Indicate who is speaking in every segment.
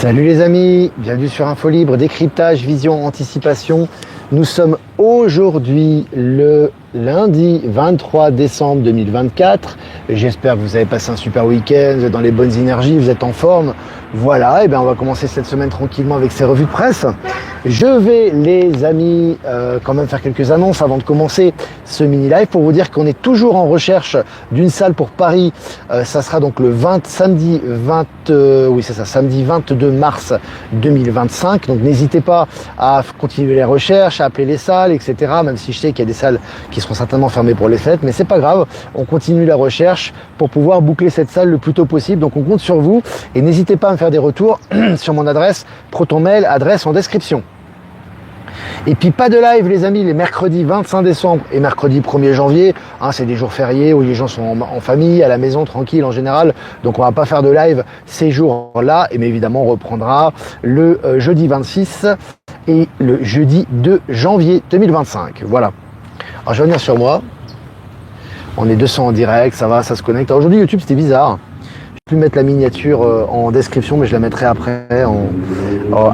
Speaker 1: Salut les amis, bienvenue sur Info Libre, décryptage, vision, anticipation. Nous sommes aujourd'hui le lundi 23 décembre 2024. J'espère que vous avez passé un super week-end, vous êtes dans les bonnes énergies, vous êtes en forme. Voilà, et bien on va commencer cette semaine tranquillement avec ces revues de presse. Je vais les amis quand même faire quelques annonces avant de commencer ce mini-live pour vous dire qu'on est toujours en recherche d'une salle pour Paris. Ça sera donc le samedi 22 mars 2025. Donc n'hésitez pas à continuer les recherches, à appeler les salles, etc. Même si je sais qu'il y a des salles qui seront certainement fermées pour les fêtes, mais c'est pas grave. On continue la recherche pour pouvoir boucler cette salle le plus tôt possible. Donc on compte sur vous et n'hésitez pas à me faire des retours sur mon adresse ProtonMail, adresse en description. Et puis pas de live les amis, les mercredis 25 décembre et mercredi 1er janvier, c'est des jours fériés où les gens sont en famille, à la maison, tranquille en général, donc on va pas faire de live ces jours-là, mais évidemment on reprendra le jeudi 26 et le jeudi 2 janvier 2025, voilà. Alors je vais revenir sur moi, on est 200 en direct, ça va, ça se connecte. Alors, aujourd'hui YouTube c'était bizarre. Je vais mettre la miniature en description, mais je la mettrai après,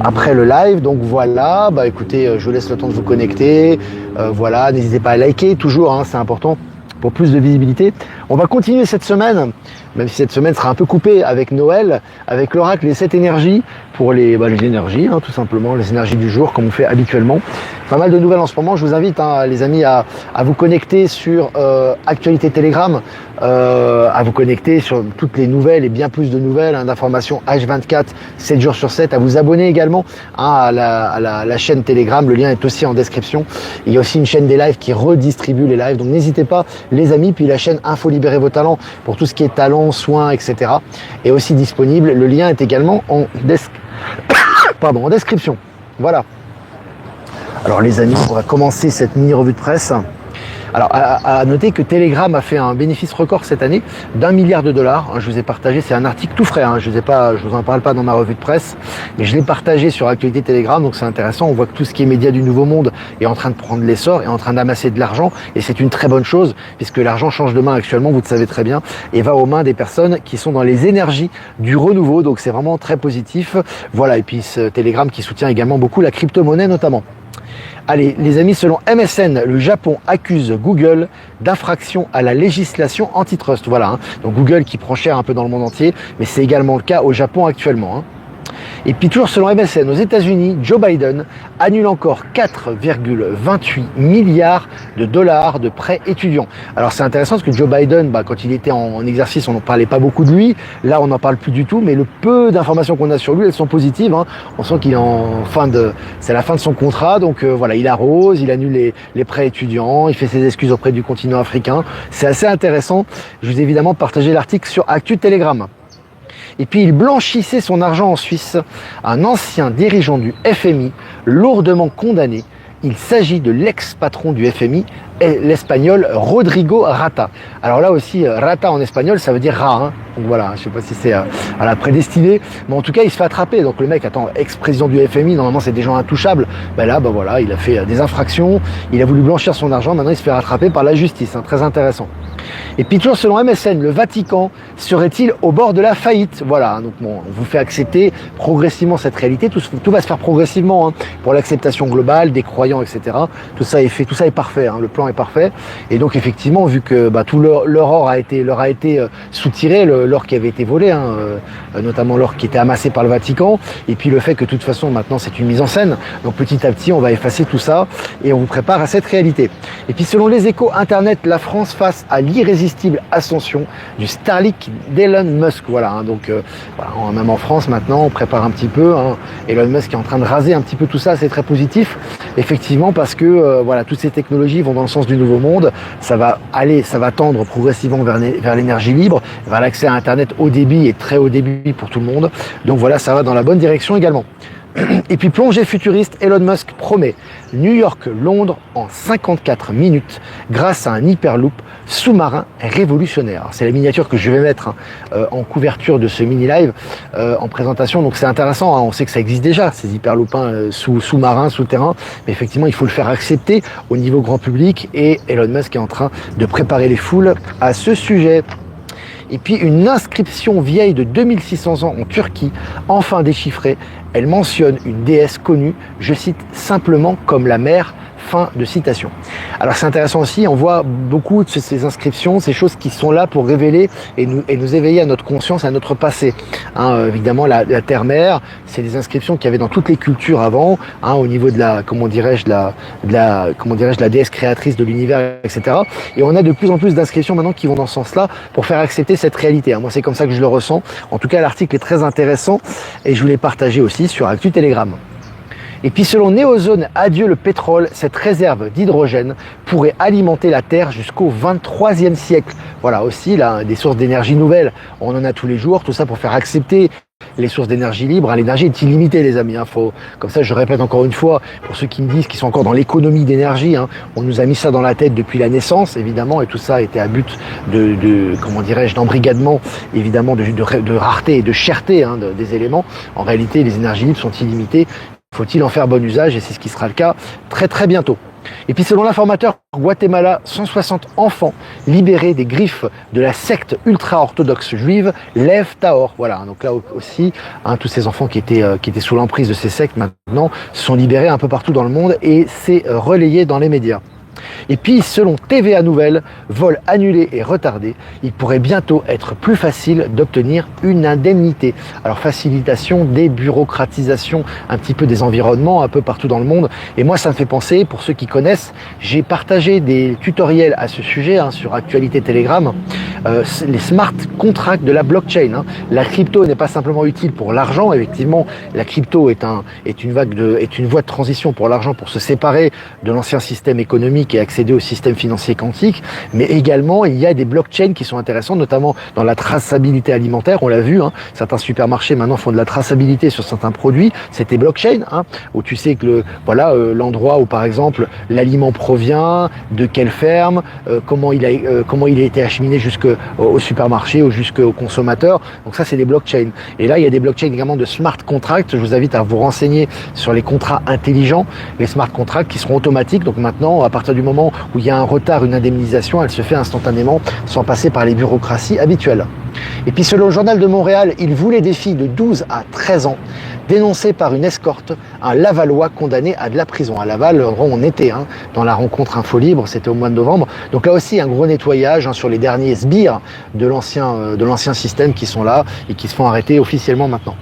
Speaker 1: après le live. Donc voilà, bah écoutez, je vous laisse le temps de vous connecter. Voilà, n'hésitez pas à liker toujours, c'est important pour plus de visibilité. On va continuer cette semaine, même si cette semaine sera un peu coupée avec Noël, avec l'oracle et 7 énergies pour les énergies, tout simplement, les énergies du jour comme on fait habituellement. Pas mal de nouvelles en ce moment. Je vous invite, les amis, à vous connecter sur Actualité Telegram, à vous connecter sur toutes les nouvelles et bien plus de nouvelles, d'informations H24, 7 jours sur 7, à vous abonner également à la chaîne Telegram. Le lien est aussi en description. Il y a aussi une chaîne des lives qui redistribue les lives. Donc n'hésitez pas, les amis. Puis la chaîne Info Libérer vos talents pour tout ce qui est talents, soins, etc. est aussi disponible. Le lien est également en description. Voilà. Alors les amis, on va commencer cette mini revue de presse. Alors à noter que Telegram a fait un bénéfice record cette année d'1 milliard de dollars. Je vous ai partagé, c'est un article tout frais, je vous en parle pas dans ma revue de presse, mais je l'ai partagé sur Actualité Telegram, donc c'est intéressant. On voit que tout ce qui est médias du nouveau monde est en train de prendre l'essor, est en train d'amasser de l'argent, et c'est une très bonne chose, puisque l'argent change de main actuellement, vous le savez très bien, et va aux mains des personnes qui sont dans les énergies du renouveau, donc c'est vraiment très positif. Voilà, et puis ce Telegram qui soutient également beaucoup la crypto-monnaie notamment. Allez, les amis, selon MSN, le Japon accuse Google d'infraction à la législation antitrust. Voilà, donc Google qui prend cher un peu dans le monde entier, mais c'est également le cas au Japon actuellement. Et puis toujours selon MSN, aux États-Unis, Joe Biden annule encore 4,28 milliards de dollars de prêts étudiants. Alors c'est intéressant parce que Joe Biden, quand il était en exercice, on n'en parlait pas beaucoup de lui. Là, on n'en parle plus du tout, mais le peu d'informations qu'on a sur lui, elles sont positives. On sent qu'il est c'est la fin de son contrat, donc voilà, il arrose, il annule les prêts étudiants, il fait ses excuses auprès du continent africain. C'est assez intéressant. Je vous ai évidemment partagé l'article sur Actu Telegram. Et puis il blanchissait son argent en Suisse, un ancien dirigeant du FMI, lourdement condamné. Il s'agit de l'ex-patron du FMI, l'espagnol Rodrigo Rata. Alors là aussi, Rata en espagnol, ça veut dire rat. Donc voilà, je sais pas si c'est à la prédestinée, mais en tout cas, il se fait attraper. Donc le mec, ex-président du FMI, normalement c'est des gens intouchables. Voilà, il a fait des infractions, il a voulu blanchir son argent, maintenant il se fait rattraper par la justice. Très intéressant. Et puis toujours selon MSN, le Vatican serait-il au bord de la faillite? Voilà, donc bon, on vous fait accepter progressivement cette réalité. Tout va se faire progressivement pour l'acceptation globale des croyants, etc. Tout ça est fait, tout ça est parfait. Le plan est parfait. Et donc effectivement, vu que tout leur or leur a été soutiré, l'or qui avait été volé, notamment l'or qui était amassé par le Vatican, et puis le fait que de toute façon maintenant c'est une mise en scène. Donc petit à petit, on va effacer tout ça et on vous prépare à cette réalité. Et puis selon les Échos, Internet, la France face à l'irrésistible ascension du Starlink d'Elon Musk. Voilà, hein, donc voilà, même en France maintenant, on prépare un petit peu. Hein, Elon Musk est en train de raser un petit peu tout ça, c'est très positif, effectivement, parce que voilà, toutes ces technologies vont dans le sens du nouveau monde. Ça va tendre progressivement vers l'énergie libre, vers l'accès à Internet haut débit et très haut débit pour tout le monde. Donc voilà, ça va dans la bonne direction également. Et puis plongée futuriste, Elon Musk promet New York-Londres en 54 minutes grâce à un hyperloop sous-marin révolutionnaire. C'est la miniature que je vais mettre en couverture de ce mini-live en présentation. Donc c'est intéressant, hein, on sait que ça existe déjà, ces hyperloops sous-marins, souterrains, mais effectivement il faut le faire accepter au niveau grand public et Elon Musk est en train de préparer les foules à ce sujet. Et puis une inscription vieille de 2600 ans en Turquie, enfin déchiffrée. Elle mentionne une déesse connue, je cite, simplement comme la mère. Fin de citation. Alors c'est intéressant aussi, on voit beaucoup de ces inscriptions, ces choses qui sont là pour révéler et nous éveiller à notre conscience, à notre passé. Hein, évidemment, la terre-mère, c'est des inscriptions qu'il y avait dans toutes les cultures avant, hein, au niveau de la, comment dirais-je, la déesse créatrice de l'univers, etc. Et on a de plus en plus d'inscriptions maintenant qui vont dans ce sens-là pour faire accepter cette réalité. Hein. Moi, c'est comme ça que je le ressens. En tout cas, l'article est très intéressant et je voulais partager aussi sur Actu Telegram. Et puis selon Neozone, adieu le pétrole, cette réserve d'hydrogène pourrait alimenter la Terre jusqu'au 23e siècle. Voilà aussi là, des sources d'énergie nouvelles, on en a tous les jours, tout ça pour faire accepter les sources d'énergie libre. L'énergie est illimitée les amis, hein. Comme ça je répète encore une fois, pour ceux qui me disent qu'ils sont encore dans l'économie d'énergie, hein, on nous a mis ça dans la tête depuis la naissance évidemment, et tout ça était à but comment dirais-je, d'embrigadement, évidemment de rareté et de cherté, hein, des éléments. En réalité les énergies libres sont illimitées. Faut-il en faire bon usage? Et c'est ce qui sera le cas très très bientôt. Et puis selon l'informateur, Guatemala, 160 enfants libérés des griffes de la secte ultra-orthodoxe juive Lev Tahor. Voilà, donc là aussi, hein, tous ces enfants qui étaient sous l'emprise de ces sectes maintenant sont libérés un peu partout dans le monde et c'est relayé dans les médias. Et puis, selon TVA Nouvelles, vol annulé et retardé, il pourrait bientôt être plus facile d'obtenir une indemnité. Alors, facilitation, débureaucratisation un petit peu des environnements un peu partout dans le monde. Et moi, ça me fait penser, pour ceux qui connaissent, j'ai partagé des tutoriels à ce sujet hein, sur Actualité Telegram, les smart contracts de la blockchain. Hein. La crypto n'est pas simplement utile pour l'argent. Effectivement, la crypto est une voie de transition pour l'argent, pour se séparer de l'ancien système économique et accéder au système financier quantique, mais également il y a des blockchains qui sont intéressants, notamment dans la traçabilité alimentaire, on l'a vu, hein, certains supermarchés maintenant font de la traçabilité sur certains produits, c'était blockchain, hein, où tu sais que l'endroit où par exemple l'aliment provient, de quelle ferme, comment il a été acheminé jusqu'au supermarché ou jusqu'au consommateur, donc ça c'est des blockchains. Et là il y a des blockchains également de smart contracts, je vous invite à vous renseigner sur les contrats intelligents, les smart contracts qui seront automatiques, donc maintenant à partir du moment où il y a un retard, une indemnisation, elle se fait instantanément sans passer par les bureaucraties habituelles. Et puis selon le journal de Montréal, il voulait des filles de 12 à 13 ans dénoncées par une escorte, un Lavallois condamné à de la prison. À Laval, on était dans la rencontre Info Libre, c'était au mois de novembre. Donc là aussi, un gros nettoyage sur les derniers sbires de l'ancien système qui sont là et qui se font arrêter officiellement maintenant.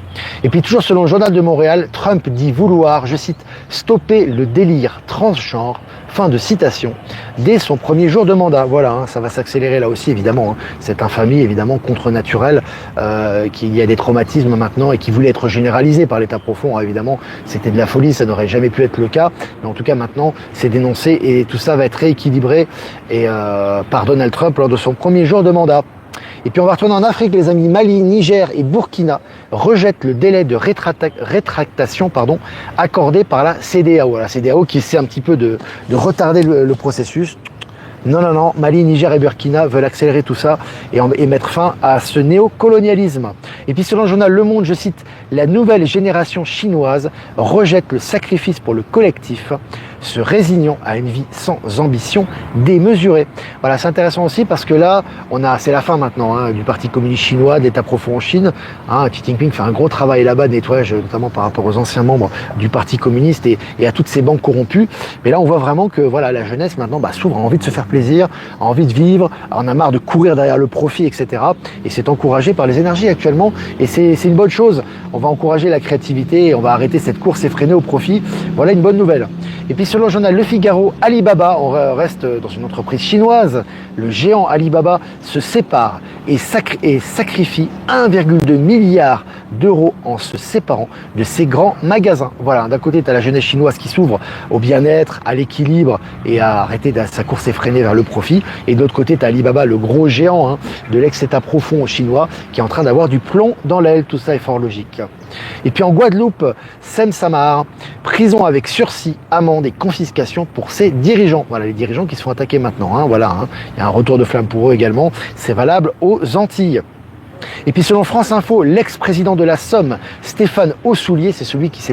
Speaker 1: Et puis toujours selon le journal de Montréal, Trump dit vouloir, je cite, stopper le délire transgenre, fin de citation, dès son premier jour de mandat. Voilà, ça va s'accélérer là aussi évidemment, cette infamie évidemment contre-naturelle, qu'il y a des traumatismes maintenant et qui voulait être généralisé par l'État profond. Évidemment, c'était de la folie, ça n'aurait jamais pu être le cas, mais en tout cas maintenant c'est dénoncé et tout ça va être rééquilibré par Donald Trump lors de son premier jour de mandat. Et puis on va retourner en Afrique, les amis. Mali, Niger et Burkina rejettent le délai de rétractation accordé par la CEDEAO. La CEDEAO qui essaie un petit peu de retarder le processus. Non, Mali, Niger et Burkina veulent accélérer tout ça et mettre fin à ce néocolonialisme. Et puis selon le journal Le Monde, je cite, la nouvelle génération chinoise rejette le sacrifice pour le collectif, se résignant à une vie sans ambition démesurée. Voilà, c'est intéressant aussi parce que là, c'est la fin maintenant du Parti communiste chinois, d'État profond en Chine. Xi Jinping fait un gros travail là-bas, de nettoyage notamment par rapport aux anciens membres du Parti communiste et à toutes ces banques corrompues. Mais là, on voit vraiment que la jeunesse maintenant s'ouvre, a envie de se faire plaisir, a envie de vivre, on a marre de courir derrière le profit, etc. Et c'est encouragé par les énergies actuellement, et c'est une bonne chose. On va encourager la créativité et on va arrêter cette course effrénée au profit. Voilà une bonne nouvelle. Et puis selon le journal Le Figaro, Alibaba, on reste dans une entreprise chinoise, le géant Alibaba se sépare et sacrifie 1,2 milliard d'euros en se séparant de ses grands magasins. Voilà, d'un côté, tu as la jeunesse chinoise qui s'ouvre au bien-être, à l'équilibre et à arrêter sa course effrénée vers le profit. Et de l'autre côté, tu as Alibaba, le gros géant de l'ex-État profond chinois, qui est en train d'avoir du plomb dans l'aile. Tout ça est fort logique. Et puis en Guadeloupe, Sem Samar, prison avec sursis, amende et confiscation pour ses dirigeants. Voilà, les dirigeants qui se font attaquer maintenant. Voilà, il y a un retour de flamme pour eux également. C'est valable aux Antilles. Et puis selon France Info, l'ex-président de la Somme, Stéphane Aussoulier, c'est celui qui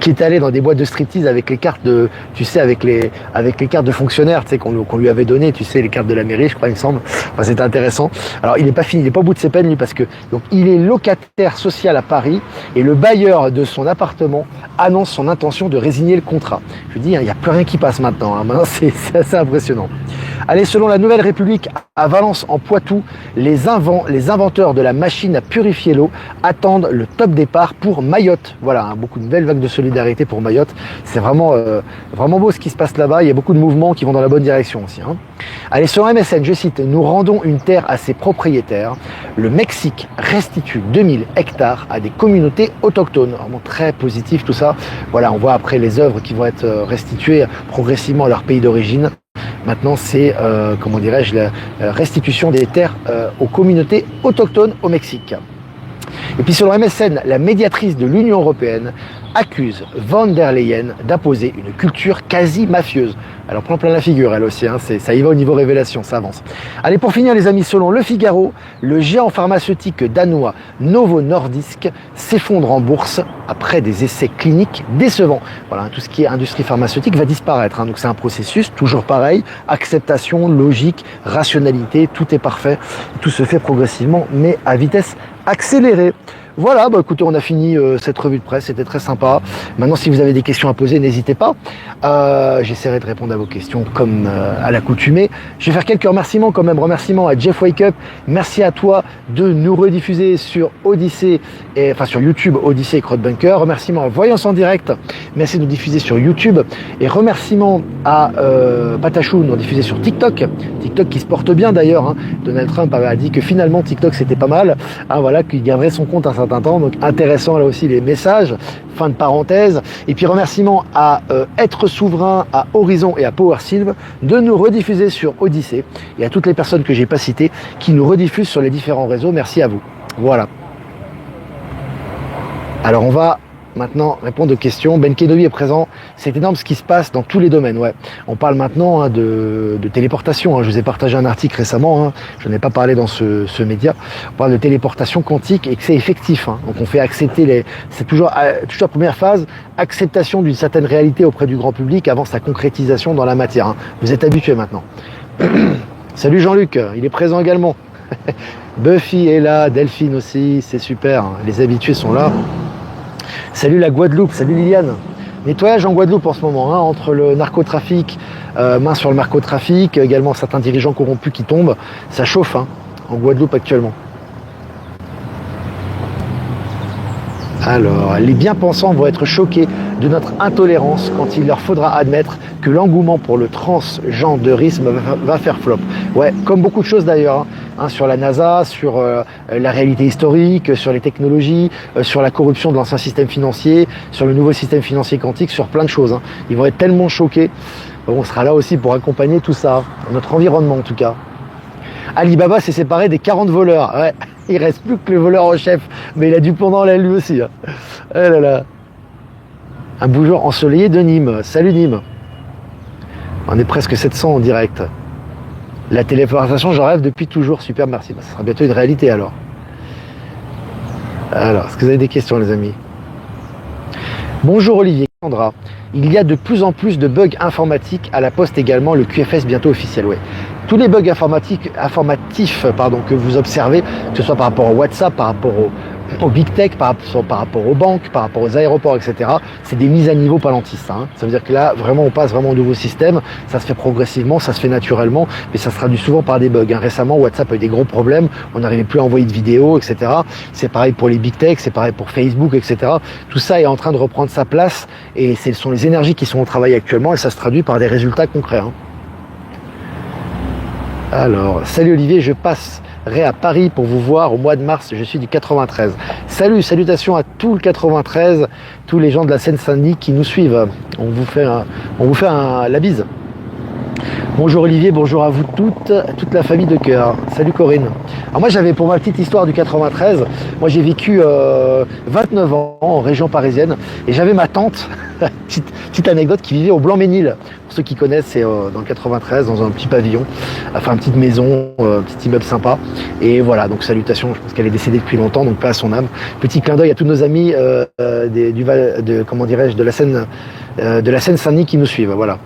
Speaker 1: est allé dans des boîtes de striptease avec les cartes de, tu sais, avec les cartes de fonctionnaires, tu sais, qu'on lui avait donné, tu sais, les cartes de la mairie, je crois, il me semble. Enfin, c'était intéressant. Alors, il n'est pas fini, il n'est pas au bout de ses peines, lui, parce que, donc, il est locataire social à Paris et le bailleur de son appartement annonce son intention de résilier le contrat. Je vous dis, il n'y a plus rien qui passe maintenant. Maintenant, c'est assez impressionnant. Allez, selon la Nouvelle République, à Valence, en Poitou, les inventeurs de la machine à purifier l'eau attendent le top départ pour Mayotte. Voilà, beaucoup de belles vagues de solidarité pour Mayotte. C'est vraiment beau ce qui se passe là-bas. Il y a beaucoup de mouvements qui vont dans la bonne direction aussi. Allez, sur MSN, je cite, nous rendons une terre à ses propriétaires. Le Mexique restitue 2000 hectares à des communautés autochtones. Vraiment très positif tout ça. Voilà, on voit après les œuvres qui vont être restituées progressivement à leur pays d'origine. Maintenant, c'est, comment dirais-je, la restitution des terres aux communautés autochtones au Mexique. Et puis selon MSN, la médiatrice de l'Union européenne accuse von der Leyen d'imposer une culture quasi mafieuse. Elle en prend plein la figure, elle aussi, ça y va au niveau révélation, ça avance. Allez, pour finir les amis, selon Le Figaro, le géant pharmaceutique danois Novo Nordisk s'effondre en bourse après des essais cliniques décevants. Voilà, tout ce qui est industrie pharmaceutique va disparaître, donc c'est un processus, toujours pareil, acceptation, logique, rationalité, tout est parfait, tout se fait progressivement, mais à vitesse accélérée. Voilà, écoutez, on a fini cette revue de presse, c'était très sympa. Maintenant, si vous avez des questions à poser, n'hésitez pas. J'essaierai de répondre à vos questions comme à l'accoutumée. Je vais faire quelques remerciements quand même. Remerciements à Jeff Wake Up. Merci à toi de nous rediffuser sur Odyssée, sur YouTube, Odyssée et Crowdbunker. Remerciements à Voyance en direct. Merci de nous diffuser sur YouTube. Et remerciements à Patachou de nous diffuser sur TikTok. TikTok qui se porte bien d'ailleurs. Donald Trump avait dit que finalement TikTok c'était pas mal. Voilà, qu'il garderait son compte un certain temps, donc intéressant là aussi les messages, fin de parenthèse. Et puis remerciements à Être Souverain, à Horizon et à PowerSylve de nous rediffuser sur Odyssée, et à toutes les personnes que j'ai pas citées qui nous rediffusent sur les différents réseaux. Merci à vous. Voilà. Alors on va maintenant répondre aux questions. Ben Kedovi est présent. C'est énorme ce qui se passe dans tous les domaines. Ouais. On parle maintenant de téléportation. Je vous ai partagé un article récemment. Je n'en ai pas parlé dans ce média. On parle de téléportation quantique et que c'est effectif. Donc on fait accepter c'est toujours la première phase, acceptation d'une certaine réalité auprès du grand public avant sa concrétisation dans la matière. Vous êtes habitués maintenant. Salut Jean-Luc, il est présent également. Buffy est là, Delphine aussi, c'est super. Les habitués sont là. Salut la Guadeloupe, salut Liliane. Nettoyage en Guadeloupe en ce moment, entre le narcotrafic, main sur le narcotrafic, également certains dirigeants corrompus qui tombent. Ça chauffe en Guadeloupe actuellement. Alors, les bien-pensants vont être choqués de notre intolérance quand il leur faudra admettre que l'engouement pour le transgenderisme va faire flop. Ouais, comme beaucoup de choses d'ailleurs, sur la NASA, sur la réalité historique, sur les technologies, sur la corruption de l'ancien système financier, sur le nouveau système financier quantique, sur plein de choses. Ils vont être tellement choqués. On sera là aussi pour accompagner tout ça, notre environnement en tout cas. Alibaba s'est séparé des 40 voleurs. Ouais. Il reste plus que le voleur en chef, mais il a du plomb dans l'aile lui aussi. Oh là là. Un beau jour ensoleillé de Nîmes. Salut Nîmes. On est presque 700 en direct. La téléportation, j'en rêve depuis toujours. Super, merci. Ça sera bientôt une réalité alors. Alors, est-ce que vous avez des questions les amis? Bonjour Olivier, Sandra. Il y a de plus en plus de bugs informatiques à la poste également, le QFS bientôt officiel. Ouais. Tous les bugs informatifs que vous observez, que ce soit par rapport au WhatsApp, par rapport aux big tech, par rapport aux banques, par rapport aux aéroports, etc. C'est des mises à niveau palentistes. Hein. Ça veut dire que là, vraiment, on passe vraiment au nouveau système. Ça se fait progressivement, ça se fait naturellement, mais ça se traduit souvent par des bugs. Hein. Récemment, WhatsApp a eu des gros problèmes. On n'arrivait plus à envoyer de vidéos, etc. C'est pareil pour les big tech, c'est pareil pour Facebook, etc. Tout ça est en train de reprendre sa place et ce sont les énergies qui sont au travail actuellement et ça se traduit par des résultats concrets. Hein. Alors, salut Olivier, je passerai à Paris pour vous voir au mois de mars, je suis du 93. Salut, salutations à tout le 93, tous les gens de la Seine-Saint-Denis qui nous suivent. On vous fait la bise. Bonjour Olivier, bonjour à vous toute la famille de cœur. Salut Corinne. Alors moi j'avais pour ma petite histoire du 93, moi j'ai vécu 29 ans en région parisienne et j'avais ma tante, petite anecdote, qui vivait au Blanc-Ménil. Pour ceux qui connaissent, c'est dans le 93, dans un petit pavillon, enfin une petite maison, un petit immeuble sympa. Et voilà, donc salutations, je pense qu'elle est décédée depuis longtemps, donc pas à son âme. Petit clin d'œil à tous nos amis de la Seine-Saint-Denis qui nous suivent, voilà.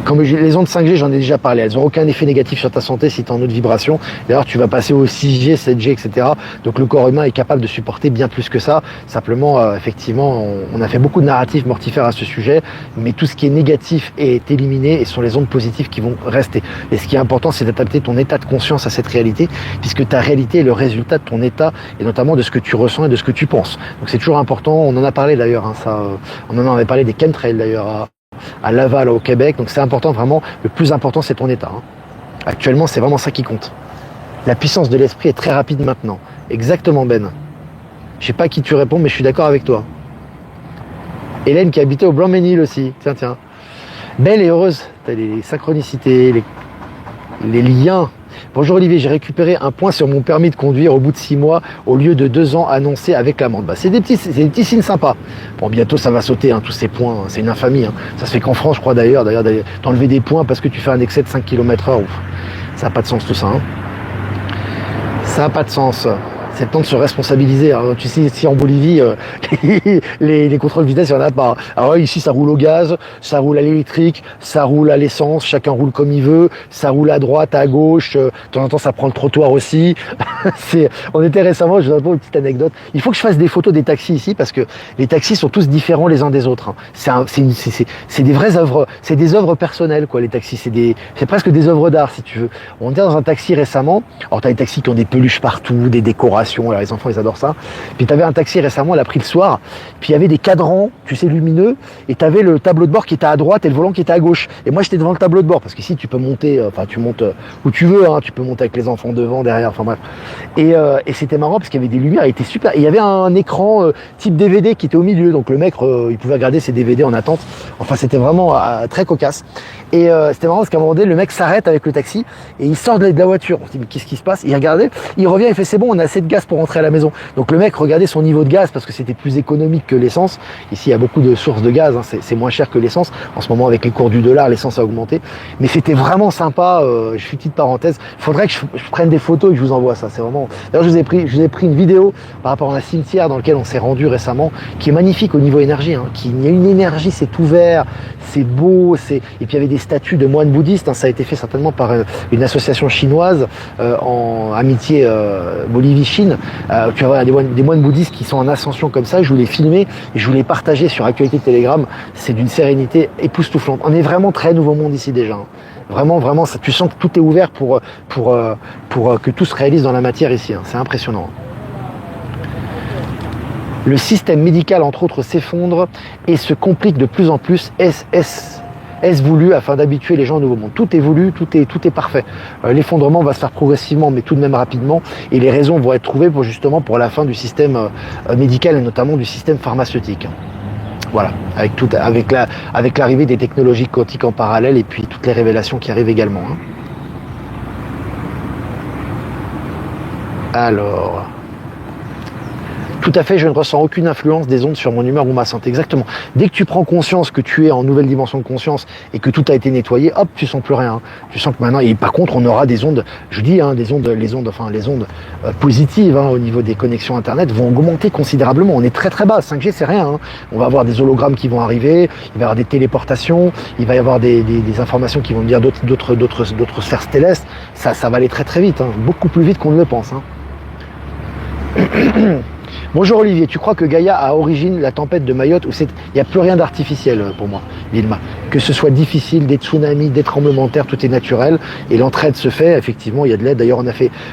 Speaker 1: Comme les ondes 5G, j'en ai déjà parlé, elles n'ont aucun effet négatif sur ta santé si tu es en haute vibration. D'ailleurs, tu vas passer au 6G, 7G, etc. Donc le corps humain est capable de supporter bien plus que ça. Simplement, effectivement, on a fait beaucoup de narratifs mortifères à ce sujet, mais tout ce qui est négatif est éliminé et ce sont les ondes positives qui vont rester. Et ce qui est important, c'est d'adapter ton état de conscience à cette réalité, puisque ta réalité est le résultat de ton état et notamment de ce que tu ressens et de ce que tu penses. Donc c'est toujours important, on en a parlé d'ailleurs, hein, on en avait parlé des chemtrails d'ailleurs, à Laval au Québec, donc c'est important vraiment, le plus important c'est ton état. Hein. Actuellement c'est vraiment ça qui compte. La puissance de l'esprit est très rapide maintenant. Exactement Ben. Je sais pas à qui tu réponds mais je suis d'accord avec toi. Hélène qui habitait au Blanc-Ménil aussi, tiens. Belle et heureuse, t'as les synchronicités, les liens. Bonjour Olivier, j'ai récupéré un point sur mon permis de conduire au bout de 6 mois au lieu de 2 ans annoncé avec l'amende. Bah, c'est des petits signes sympas. Bon, bientôt ça va sauter, hein, tous ces points, hein, c'est une infamie. Hein. Ça se fait qu'en France, je crois d'ailleurs d'enlever des points parce que tu fais un excès de 5 km/h. Ça n'a pas de sens tout ça. Hein. Ça n'a pas de sens. C'est le temps de se responsabiliser. Alors, tu sais, ici en Bolivie, les contrôles de vitesse, il n'y en a pas. Alors ici, ça roule au gaz, ça roule à l'électrique, ça roule à l'essence, chacun roule comme il veut, ça roule à droite, à gauche, de temps en temps, ça prend le trottoir aussi. On était récemment, je vous raconte une petite anecdote. Il faut que je fasse des photos des taxis ici parce que les taxis sont tous différents les uns des autres. Hein. C'est des vraies œuvres, c'est des œuvres personnelles, quoi, les taxis. C'est presque des œuvres d'art, si tu veux. On était dans un taxi récemment. Alors, tu as des taxis qui ont des peluches partout, des décorations. Alors les enfants ils adorent ça. Puis tu avais un taxi récemment, on l'a pris le soir, puis il y avait des cadrans, tu sais, lumineux, et tu avais le tableau de bord qui était à droite et le volant qui était à gauche. Et moi j'étais devant le tableau de bord, parce qu'ici tu peux monter, tu montes où tu veux, hein, tu peux monter avec les enfants devant, derrière, enfin bref. Et c'était marrant parce qu'il y avait des lumières, il était super. Et il y avait un écran type DVD qui était au milieu, donc le mec il pouvait regarder ses DVD en attente. Enfin c'était vraiment très cocasse. Et c'était marrant parce qu'à un moment donné, le mec s'arrête avec le taxi et il sort de la voiture. On se dit mais qu'est-ce qui se passe? Il regardait, il revient, il fait c'est bon, on a assez de gaz pour rentrer à la maison. Donc le mec regardait son niveau de gaz parce que c'était plus économique que l'essence. Ici il y a beaucoup de sources de gaz, hein, c'est moins cher que l'essence. En ce moment avec les cours du dollar, l'essence a augmenté. Mais c'était vraiment sympa. Je fais une petite parenthèse. Il faudrait que je prenne des photos et que je vous envoie ça. C'est vraiment. D'ailleurs je vous ai pris une vidéo par rapport à un cimetière dans lequel on s'est rendu récemment, qui est magnifique au niveau énergie. Hein, il y a une énergie, c'est ouvert, c'est beau, et puis il y avait des statues de moines bouddhistes, hein, ça a été fait certainement par une association chinoise en amitié Bolivie-Chine. Tu vas voir des moines bouddhistes qui sont en ascension comme ça, je voulais filmer et je voulais partager sur Actualité Telegram, c'est d'une sérénité époustouflante. On est vraiment très nouveau monde ici déjà. Hein. Vraiment, ça, tu sens que tout est ouvert pour que tout se réalise dans la matière ici. Hein. C'est impressionnant. Le système médical, entre autres, s'effondre et se complique de plus en plus. Est-ce voulu afin d'habituer les gens au nouveau monde? Tout est voulu, tout est parfait. L'effondrement va se faire progressivement, mais tout de même rapidement. Et les raisons vont être trouvées pour la fin du système médical et notamment du système pharmaceutique. Voilà, avec l'arrivée des technologies quantiques en parallèle et puis toutes les révélations qui arrivent également. Hein. Alors... Tout à fait, je ne ressens aucune influence des ondes sur mon humeur ou ma santé. Exactement. Dès que tu prends conscience que tu es en nouvelle dimension de conscience et que tout a été nettoyé, hop, tu sens plus rien. Tu sens que maintenant, et par contre, on aura des ondes, je dis, les ondes positives au niveau des connexions Internet vont augmenter considérablement. On est très très bas. 5G, c'est rien. On va avoir des hologrammes qui vont arriver, il va y avoir des téléportations, il va y avoir des informations qui vont venir d'autres sphères célestes. Ça va aller très très vite, beaucoup plus vite qu'on ne le pense. Bonjour Olivier, tu crois que Gaïa a origine la tempête de Mayotte ou il n'y a plus rien d'artificiel pour moi, Vilma. Que ce soit difficile, des tsunamis, des tremblements de terre, tout est naturel et l'entraide se fait, effectivement, il y a de l'aide. D'ailleurs,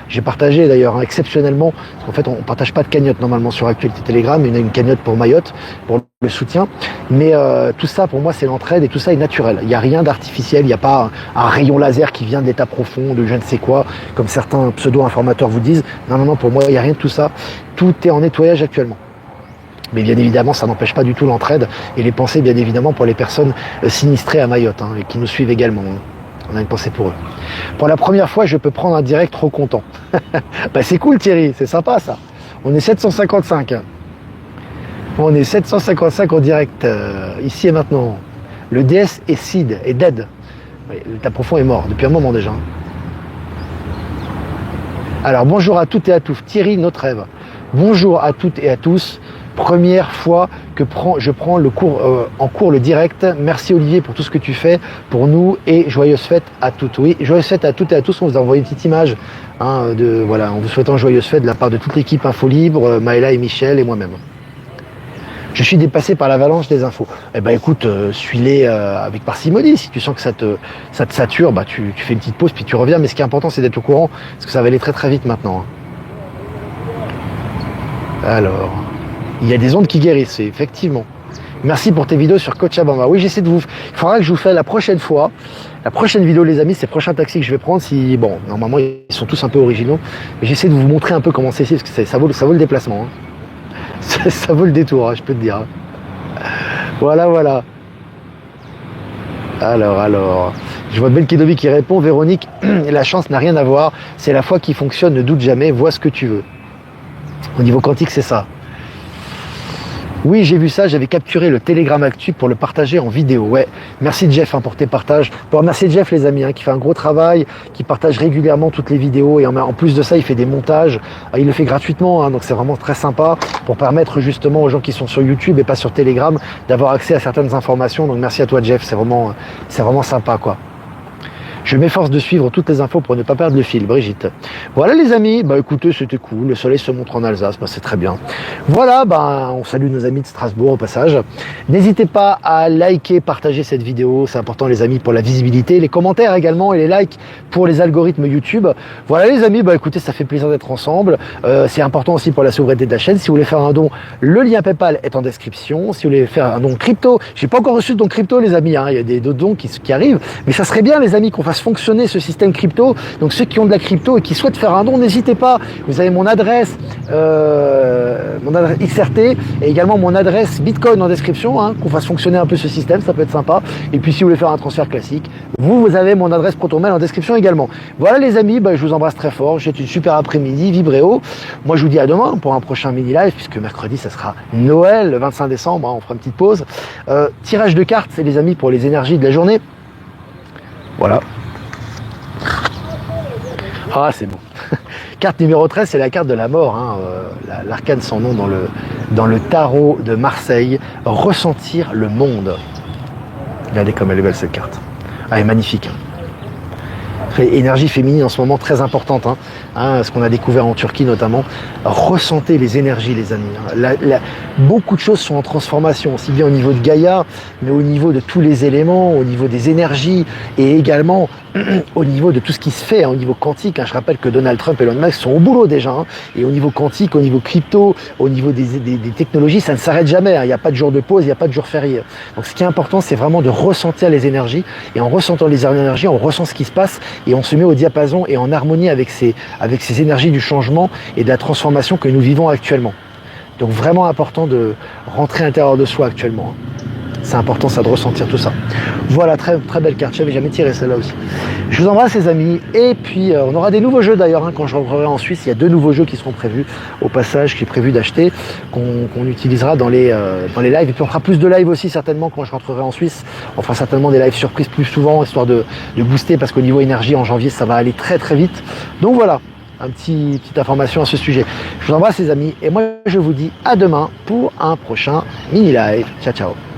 Speaker 1: j'ai partagé d'ailleurs exceptionnellement, parce qu'en fait on ne partage pas de cagnotte normalement sur Actualité Telegram, il y a une cagnotte pour Mayotte, pour le soutien, mais tout ça pour moi c'est l'entraide et tout ça est naturel. Il n'y a rien d'artificiel, il n'y a pas un rayon laser qui vient de l'état profond, de je ne sais quoi, comme certains pseudo-informateurs vous disent. Non, pour moi il n'y a rien de tout ça. Tout est en nettoyage actuellement. Mais bien évidemment, ça n'empêche pas du tout l'entraide et les pensées, bien évidemment, pour les personnes sinistrées à Mayotte et qui nous suivent également. On a une pensée pour eux. Pour la première fois, je peux prendre un direct trop content. C'est cool Thierry, c'est sympa ça. On est 755. On est 755 en direct, ici et maintenant. Le DS est dead. L'état profond est mort depuis un moment déjà. Alors bonjour à toutes et à tous. Thierry, notre rêve. Bonjour à toutes et à tous. Première fois que je prends le cours en cours le direct. Merci Olivier pour tout ce que tu fais pour nous et joyeuses fêtes à toutes. Oui, joyeuses fêtes à toutes et à tous. On vous a envoyé une petite image en vous souhaitant joyeuses fêtes de la part de toute l'équipe Info Libre, Maëla et Michel et moi-même. Je suis dépassé par l'avalanche des infos. Eh ben écoute, suis-les avec parcimonie. Si tu sens que ça te sature, tu fais une petite pause puis tu reviens. Mais ce qui est important, c'est d'être au courant parce que ça va aller très très vite maintenant. Alors, il y a des ondes qui guérissent, effectivement. Merci pour tes vidéos sur Cochabamba. Oui, j'essaie de vous... Il faudra que je vous fasse la prochaine fois. La prochaine vidéo, les amis, c'est le prochain taxi que je vais prendre. Normalement, ils sont tous un peu originaux. Mais j'essaie de vous montrer un peu comment c'est ici, parce que ça vaut le déplacement. Ça vaut le détour, je peux te dire. Voilà. Alors. Je vois Ben Kedovi qui répond. Véronique, la chance n'a rien à voir. C'est la foi qui fonctionne, ne doute jamais, vois ce que tu veux. Au niveau quantique, c'est ça. Oui, j'ai vu ça, j'avais capturé le Telegram Actu pour le partager en vidéo. Ouais, merci Jeff pour tes partages. Bon, merci Jeff les amis, qui fait un gros travail, qui partage régulièrement toutes les vidéos et en plus de ça, il fait des montages. Il le fait gratuitement, donc c'est vraiment très sympa pour permettre justement aux gens qui sont sur YouTube et pas sur Telegram d'avoir accès à certaines informations. Donc merci à toi Jeff, c'est vraiment sympa quoi. Je m'efforce de suivre toutes les infos pour ne pas perdre le fil, Brigitte. Voilà les amis, écoutez, c'était cool, le soleil se montre en Alsace, c'est très bien. Voilà, on salue nos amis de Strasbourg au passage. N'hésitez pas à liker, partager cette vidéo, c'est important les amis pour la visibilité, les commentaires également et les likes pour les algorithmes YouTube. Voilà les amis, écoutez, ça fait plaisir d'être ensemble. C'est important aussi pour la souveraineté de la chaîne. Si vous voulez faire un don, le lien PayPal est en description. Si vous voulez faire un don crypto, j'ai pas encore reçu de don crypto les amis, il y a d'autres dons qui arrivent, mais ça serait bien les amis qu'on fasse fonctionner ce système crypto. Donc ceux qui ont de la crypto et qui souhaitent faire un don, n'hésitez pas. Vous avez mon adresse XRT et également mon adresse Bitcoin en description, qu'on fasse fonctionner un peu ce système, ça peut être sympa. Et puis si vous voulez faire un transfert classique, vous avez mon adresse ProtonMail en description également. Voilà les amis, je vous embrasse très fort. J'ai une super après-midi, vibrez haut. Moi je vous dis à demain pour un prochain mini live, puisque mercredi ça sera Noël, le 25 décembre, on fera une petite pause. Tirage de cartes, c'est les amis pour les énergies de la journée. Voilà. Ah, c'est bon. Carte numéro 13, c'est la carte de la mort. L'arcane sans nom dans le tarot de Marseille. Ressentir le monde. Regardez comme elle est belle cette carte. Elle est magnifique. Énergie féminine en ce moment très importante. Ce qu'on a découvert en Turquie notamment. Ressentez les énergies les amis. Beaucoup de choses sont en transformation, aussi bien au niveau de Gaïa, mais au niveau de tous les éléments, au niveau des énergies et également au niveau de tout ce qui se fait, au niveau quantique. Je rappelle que Donald Trump et Elon Musk sont au boulot déjà. Et au niveau quantique, au niveau crypto, au niveau des technologies, ça ne s'arrête jamais. Il n'y a pas de jour de pause, il n'y a pas de jour férié. Donc ce qui est important, c'est vraiment de ressentir les énergies. Et en ressentant les énergies, on ressent ce qui se passe et on se met au diapason et en harmonie avec ces énergies du changement et de la transformation que nous vivons actuellement. Donc vraiment important de rentrer à l'intérieur de soi actuellement. C'est important ça de ressentir tout ça. Voilà, très, très belle carte, j'avais jamais tiré celle-là aussi. Je vous embrasse les amis, et puis on aura des nouveaux jeux d'ailleurs, hein, quand je rentrerai en Suisse, il y a 2 nouveaux jeux qui seront prévus au passage, qui est prévu d'acheter, qu'on utilisera dans les lives, et puis on fera plus de lives aussi certainement quand je rentrerai en Suisse, on fera certainement des lives surprises plus souvent, histoire de booster, parce qu'au niveau énergie en janvier ça va aller très très vite, donc voilà, petite information à ce sujet. Je vous embrasse les amis, et moi je vous dis à demain pour un prochain mini live. Ciao ciao.